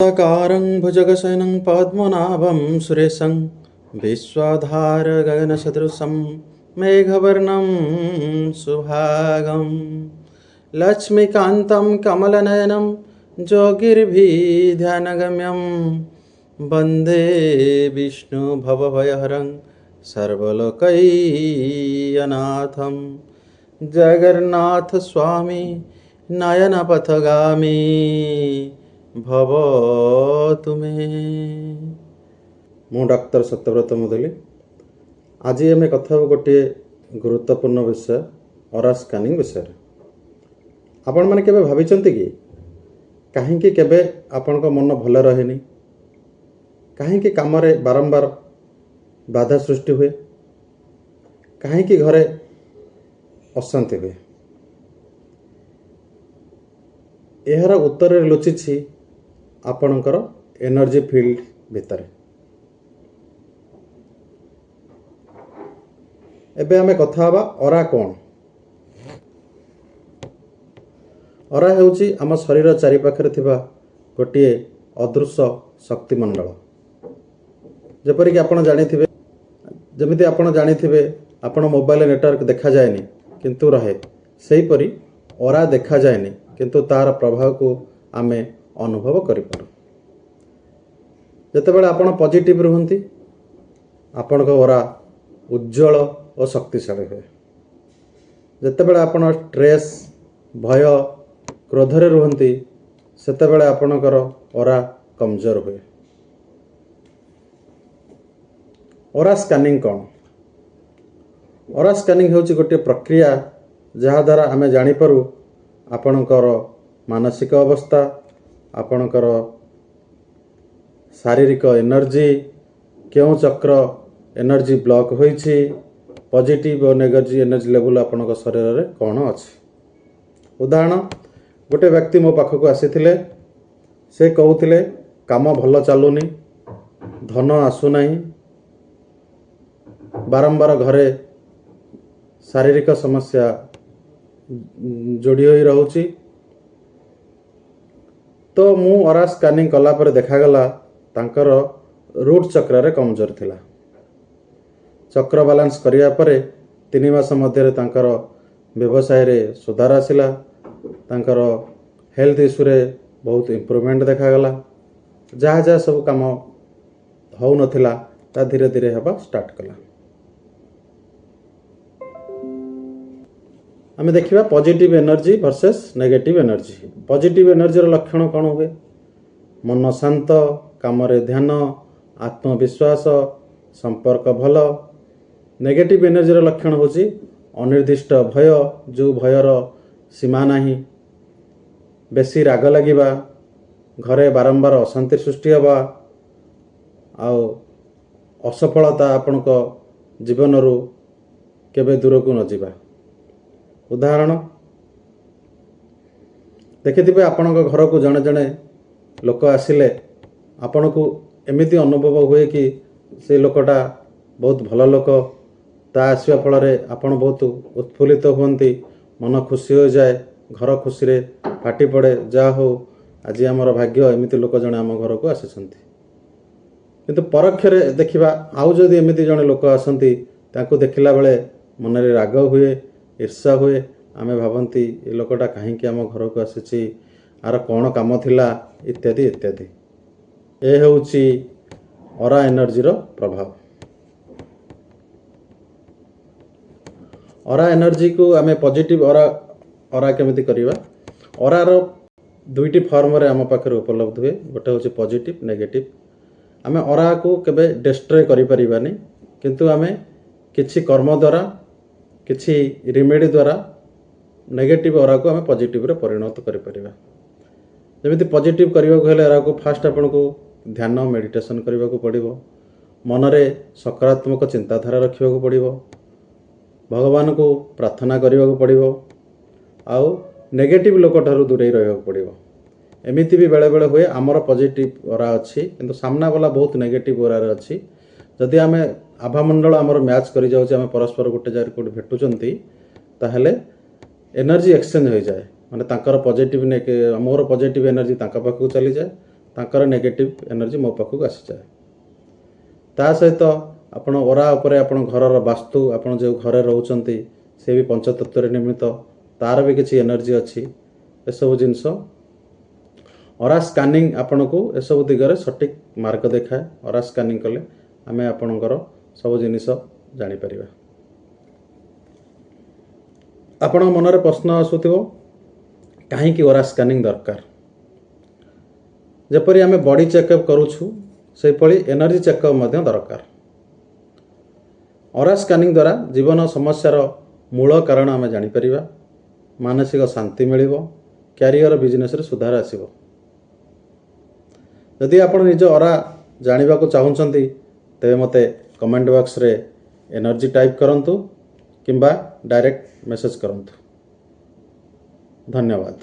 शाकाकारं भुजगशयनं पद्मनाभं सुरेशं विश्वाधार गगनसदृशं मेघवर्णं सुभागं लक्ष्मीकान्तं कमलनयनं जोगिर्भिध्यानगम्यं वन्दे विष्णुभवभयहरं सर्वलोकैकनाथं जगन्नाथस्वामी नयनपथगामी भव तुमे। मु डॉक्टर सत्यव्रत मुदुली। आज आम कथा गोटे गुरुत्वपूर्ण विषय ऑरा स्कैनिंग विषय। आपण मैंने केबे भाविचंती कि कहीं केबे आपण को मन भल रहेनी, कहीं काम रे बारंबार बाधा सृष्टि हुए, कहीं घरे अशांति हुए। यार उत्तर लुचि आपणकर एनर्जी फील्ड भितर। एबे आमे कथा हवा ऑरा कौन। ऑरा हेउची आम शरीर चारिपाखरे थिबा गोटे अदृश्य शक्तिमंडल। जेपरिक आपण जानिथिबे, जमिति आपण जानिथिबे आपण मोबाइल नेटवर्क देखा जाएनी किंतु रहे, सेही परी ऑरा देखा जाएनी किंतु तार प्रभाव को आमे अनुभव करिपारू। जेतेबेले आपण पॉजिटिव रुहंती आपण को ऑरा उज्जवल और शक्तिशाली हुए। जेतेबेले आपण स्ट्रेस भय क्रोध रे रुहंती सेतेबेले आपणकर ऑरा कमजोर हुए। ऑरा स्कैनिंग कौन? ऑरा स्कैनिंग होची गोटे प्रक्रिया जहा द्वारा आमे जानि पारू आपणकर मानसिक अवस्था, आपणकर शारीरिक एनर्जी, क्यों चक्र एनर्जी ब्लॉक होईछि, पॉजिटिव और नेगेटिव एनर्जी लेवल आपणक शरीर रे कौन अछि। उदाहरण, गोटे व्यक्ति मो पाखक आसीथिले, से कहूथिले काम भल चलुनी, धन आसु नहीं, बारंबार घरे शारीरिक समस्या जोड़ी होई रहूची। तो मु ऑरा स्कैनिंग कला पर देखागला तांकर रूट चक्र रे कमजोर थिला। चक्र बैलेंस करिया परे 3 मास मध्य तांकर व्यवसाय रे सुधार आसिला, तांकर हेल्थ इश्यू रे बहुत इम्प्रूवमेंट देखागला। जहाँ जहाँ सब काम हो नथिला ता धीरे धीरे हेबा स्टार्ट कला। आमे देखिबा positive energy versus negative energy. Positive energy रो लक्षण कौन हुए? मन शांत, काम रे ध्यान, आत्मविश्वास, संपर्क भल। नेगेटिव एनर्जी रो लक्षण होची अनिर्दिष्ट भय, जो भयर सीमा नाही, बेसी राग लागिबा, घरे बारंबार अशांति सृष्टि हवा, आउ असफलता आपणक जीवन रू केबे दूर को न जिबा। उदाहरण देखिथिबे आपणक घर को जणे जणे लोक आसिले आपण को एमिति अनुभव हुए कि से लोकटा बहुत भल लोक, ता आसिया फल रे आपण बहुत उत्फुल्लित हुअंती, मन खुशी हो जाए, घर खुशी रे फाटी पड़े, जा हो आज आमर भाग्य एमिति लोक जणे आम घर को आसीछंती। किंतु परोक्षरे देखिबा आउ जदि एमिति जणे लोक आसंती तांको देखिला बेले मन रे राग हुए, ईर्षा हुए, आमे भावंती ए लोकटा कहीं आम घर को आसीछि, आर कौन काम थिला, इत्यादि इत्यादि। ए होउछि ऑरा एनर्जी रो प्रभाव। ऑरा एनर्जी को आमे पॉजिटिव ऑरा केमिति करिवा? ऑरा रो दुईटी फॉर्म रे आम पाखरे उपलब्ध हुए। गोटे होछि पॉजिटिव, नेगेटिव। आमे ऑरा को केबे डिस्ट्रॉय करि परिबानी, किंतु आमे किछि कर्म द्वारा, किछि रिमेडी द्वारा नेगेटिव ऑरा को आमे पॉजिटिव रे परिणत करि परिबा। जेमिति पॉजिटिव करबा को हेले ऑरा को फास्ट आपण को ध्यान मेडिटेशन करबा को पड़िबो, मन रे सकारात्मक चिंताधारा रखिबा को पड़िबो, भगवान को प्रार्थना करबा को पड़िबो, आउ नेगेटिव लोक ठारू दूरे रहबा को पड़िबो। एमिति भी बेले बेले हुए आमर पॉजिटिव ऑरा अछि किंतु सामना वाला बहुत नेगेटिव ऑरा रे अछि। जदि आमे आभामंडल आमर मैच करि जाउछि, आमे परस्पर गोटे जाय कोड भेटुचंती, ताहले एनर्जी एक्सचेंज हो जाए, माने तांकर पॉजिटिव ने मोर पॉजिटिव एनर्जी तांका पाखु चली जाए, तांकर नेगेटिव एनर्जी मो पाखक आसी जाए ता सहित आपण ओरा उपरे आपण घरर वास्तु आपण जो घरे रहउचंती से भी पंचतत्व रे निर्मित तार भी किसी एनर्जी अच्छी ए सब जिनस ओरा स्कानिंग आपण को ए सब दिगरे सटीक मार्ग देखाए ओरा स्कानिंग कले आमे आपणकर सब जिनिस जानि परिबा आपण मनरे प्रश्न आसुथिबो काहे कि ओरा स्कानिंग दरकार जेपरि आमे बॉडी चेकअप करूछु से पळी एनर्जी चेकअप मध्य दरकार ओरा स्कानिंग द्वारा जीवन समस्यार मूल कारण आमे जानि परिबा मानसिक शांति मिलिबो कैरियर बिजनेस रे सुधार आसीबो यदि आपण निज ओरा जानिबा को चाहुचंती तेबे मते कमेंट बॉक्स रे एनर्जी टाइप करंतु किंबा डायरेक्ट मेसेज करंतु धन्यवाद।